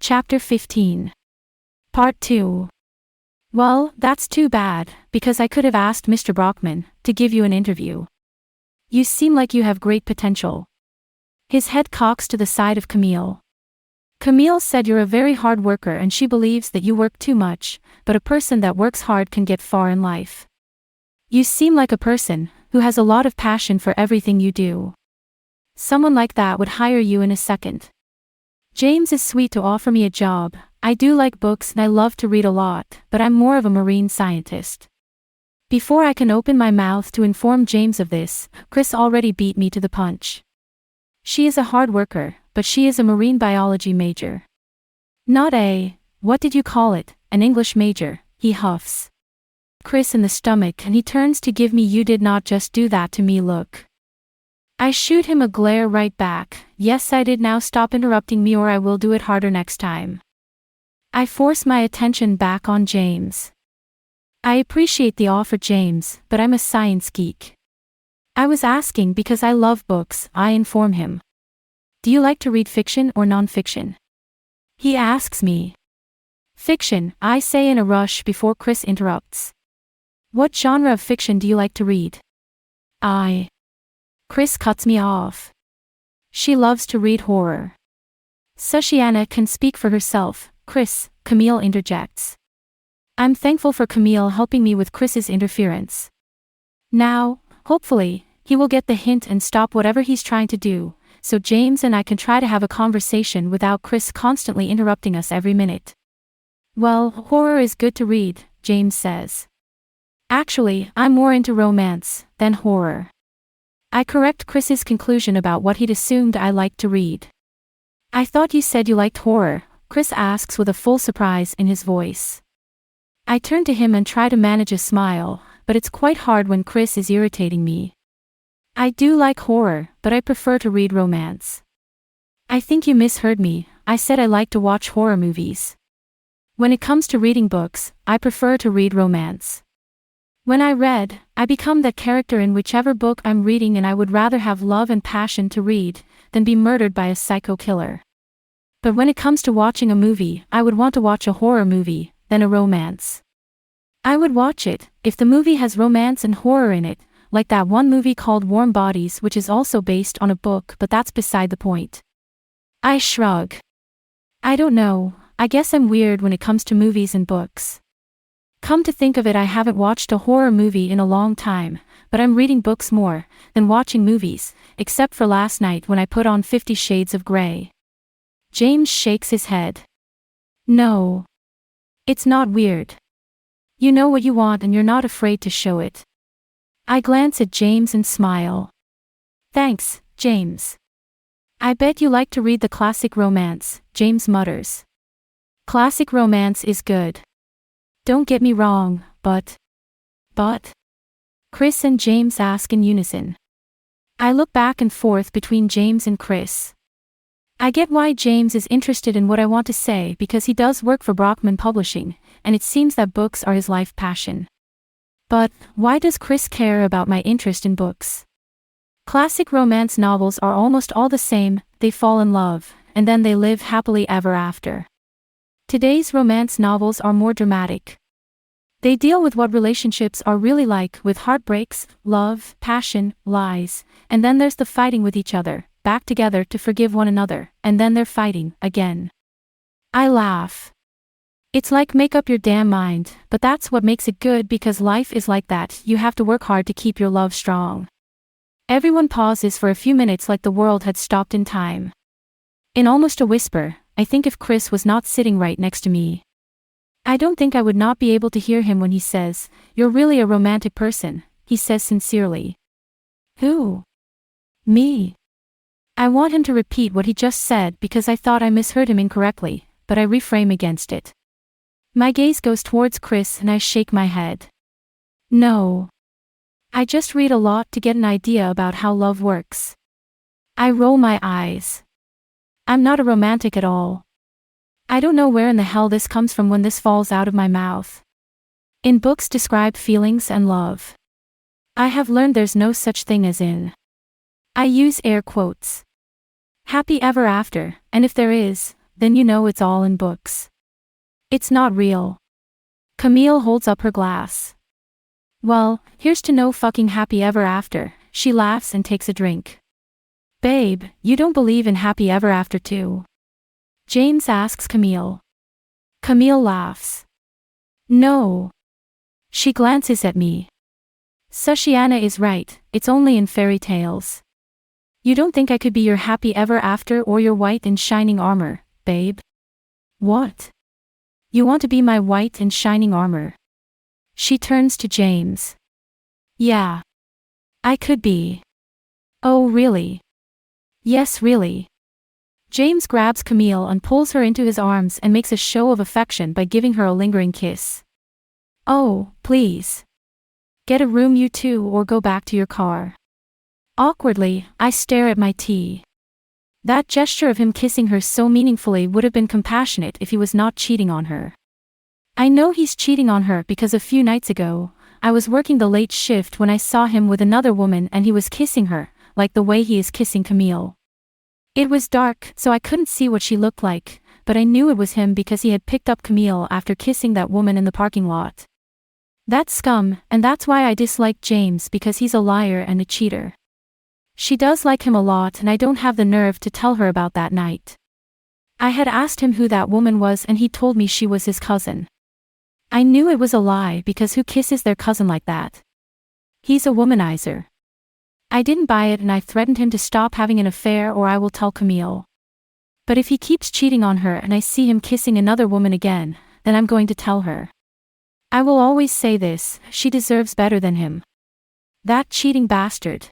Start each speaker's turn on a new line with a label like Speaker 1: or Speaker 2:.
Speaker 1: Chapter 15. Part 2. Well, that's too bad, because I could have asked Mr. Brockman to give you an interview. You seem like you have great potential. His head cocks to the side of Camille. Camille said you're a very hard worker and she believes that you work too much, but a person that works hard can get far in life. You seem like a person who has a lot of passion for everything you do. Someone like that would hire you in a second. James is sweet to offer me a job. I do like books and I love to read a lot, but I'm more of a marine scientist. Before I can open my mouth to inform James of this, Chris already beat me to the punch. She is a hard worker, but she is a marine biology major. Not what did you call it, an English major, he huffs. Chris in the stomach and he turns to give me "you did not just do that to me" look. I shoot him a glare right back. Yes, I did. Now stop interrupting me or I will do it harder next time. I force my attention back on James. I appreciate the offer, James, but I'm a science geek. I was asking because I love books, I inform him. Do you like to read fiction or non-fiction? He asks me. Fiction, I say in a rush before Chris interrupts. What genre of fiction do you like to read? Chris cuts me off. She loves to read horror. Sushiana can speak for herself, Chris, Camille interjects. I'm thankful for Camille helping me with Chris's interference. Now, hopefully, he will get the hint and stop whatever he's trying to do, so James and I can try to have a conversation without Chris constantly interrupting us every minute. Well, horror is good to read, James says. Actually, I'm more into romance than horror. I correct Chris's conclusion about what he'd assumed I liked to read. I thought you said you liked horror, Chris asks with a full surprise in his voice. I turn to him and try to manage a smile, but it's quite hard when Chris is irritating me. I do like horror, but I prefer to read romance. I think you misheard me, I said I like to watch horror movies. When it comes to reading books, I prefer to read romance. When I read, I become that character in whichever book I'm reading, and I would rather have love and passion to read than be murdered by a psycho killer. But when it comes to watching a movie, I would want to watch a horror movie than a romance. I would watch it if the movie has romance and horror in it, like that one movie called Warm Bodies, which is also based on a book, but that's beside the point. I shrug. I don't know, I guess I'm weird when it comes to movies and books. Come to think of it, I haven't watched a horror movie in a long time, but I'm reading books more than watching movies, except for last night when I put on 50 Shades of Grey. James shakes his head. No. It's not weird. You know what you want and you're not afraid to show it. I glance at James and smile. Thanks, James. I bet you like to read the classic romance, James mutters. Classic romance is good. Don't get me wrong, but? Chris and James ask in unison. I look back and forth between James and Chris. I get why James is interested in what I want to say because he does work for Brockman Publishing, and it seems that books are his life passion. But why does Chris care about my interest in books? Classic romance novels are almost all the same, they fall in love, and then they live happily ever after. Today's romance novels are more dramatic. They deal with what relationships are really like, with heartbreaks, love, passion, lies, and then there's the fighting with each other, back together to forgive one another, and then they're fighting again. I laugh. It's like make up your damn mind, but that's what makes it good because life is like that, you have to work hard to keep your love strong. Everyone pauses for a few minutes like the world had stopped in time. In almost a whisper, I think if Chris was not sitting right next to me. I don't think I would not be able to hear him when he says, "You're really a romantic person," he says sincerely. Who? Me? I want him to repeat what he just said because I thought I misheard him incorrectly, but I reframe against it. My gaze goes towards Chris and I shake my head. No. I just read a lot to get an idea about how love works. I roll my eyes. I'm not a romantic at all. I don't know where in the hell this comes from when this falls out of my mouth. In books describe feelings and love. I have learned there's no such thing as in. I use air quotes. Happy ever after, and if there is, then you know it's all in books. It's not real. Camille holds up her glass. Well, here's to no fucking happy ever after, she laughs and takes a drink. Babe, you don't believe in happy ever after too? James asks Camille. Camille laughs. No. She glances at me. Sushiana is right, it's only in fairy tales. You don't think I could be your happy ever after or your white in shining armor, babe? What? You want to be my white in shining armor? She turns to James. Yeah. I could be. Oh really? Yes really. James grabs Camille and pulls her into his arms and makes a show of affection by giving her a lingering kiss. Oh, please. Get a room you two or go back to your car. Awkwardly, I stare at my tea. That gesture of him kissing her so meaningfully would have been compassionate if he was not cheating on her. I know he's cheating on her because a few nights ago, I was working the late shift when I saw him with another woman and he was kissing her, like the way he is kissing Camille. It was dark, so I couldn't see what she looked like, but I knew it was him because he had picked up Camille after kissing that woman in the parking lot. That's scum, and that's why I dislike James because he's a liar and a cheater. She does like him a lot and I don't have the nerve to tell her about that night. I had asked him who that woman was and he told me she was his cousin. I knew it was a lie because who kisses their cousin like that? He's a womanizer. I didn't buy it and I threatened him to stop having an affair or I will tell Camille. But if he keeps cheating on her and I see him kissing another woman again, then I'm going to tell her. I will always say this, she deserves better than him. That cheating bastard.